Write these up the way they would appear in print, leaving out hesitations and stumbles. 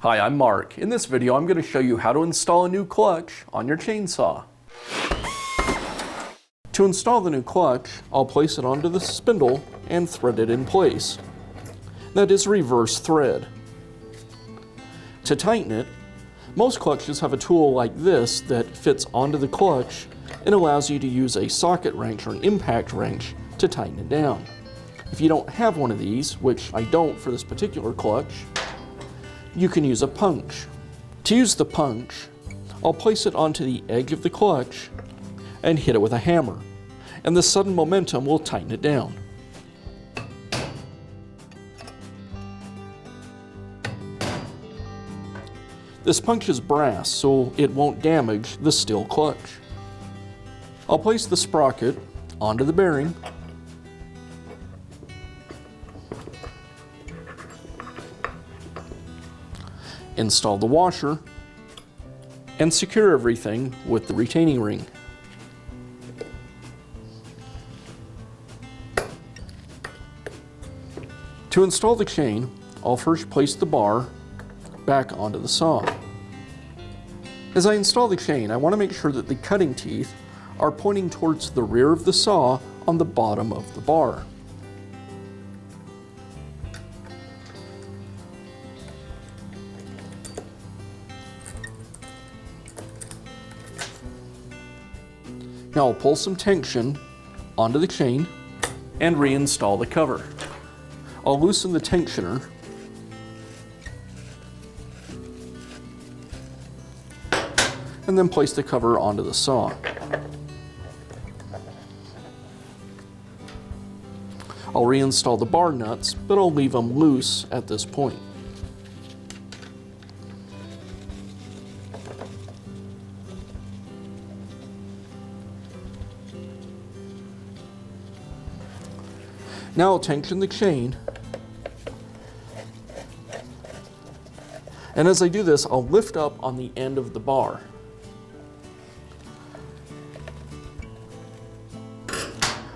Hi, I'm Mark. In this video, I'm going to show you how to install a new clutch on your chainsaw. To install the new clutch, I'll place it onto the spindle and thread it in place. That is reverse thread. To tighten it, most clutches have a tool like this that fits onto the clutch and allows you to use a socket wrench or an impact wrench to tighten it down. If you don't have one of these, which I don't for this particular clutch, you can use a punch. To use the punch, I'll place it onto the edge of the clutch and hit it with a hammer, and the sudden momentum will tighten it down. This punch is brass, so it won't damage the steel clutch. I'll place the sprocket onto the bearing, install the washer, and secure everything with the retaining ring. To install the chain, I'll first place the bar back onto the saw. As I install the chain, I want to make sure that the cutting teeth are pointing towards the rear of the saw on the bottom of the bar. Now I'll pull some tension onto the chain and reinstall the cover. I'll loosen the tensioner and then place the cover onto the saw. I'll reinstall the bar nuts, but I'll leave them loose at this point. Now I'll tension the chain, and as I do this, I'll lift up on the end of the bar.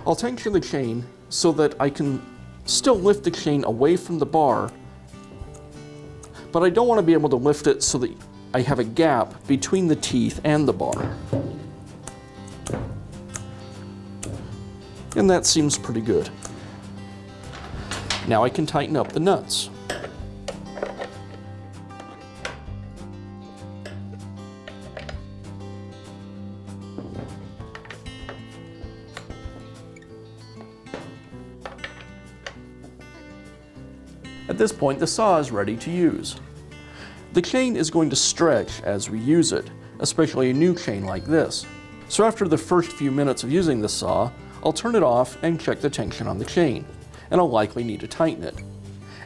I'll tension the chain so that I can still lift the chain away from the bar, but I don't want to be able to lift it so that I have a gap between the teeth and the bar. And that seems pretty good. Now I can tighten up the nuts. At this point, the saw is ready to use. The chain is going to stretch as we use it, especially a new chain like this. So after the first few minutes of using the saw, I'll turn it off and check the tension on the chain, and I'll likely need to tighten it.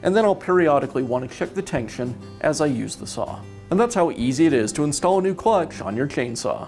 And then I'll periodically want to check the tension as I use the saw. And that's how easy it is to install a new clutch on your chainsaw.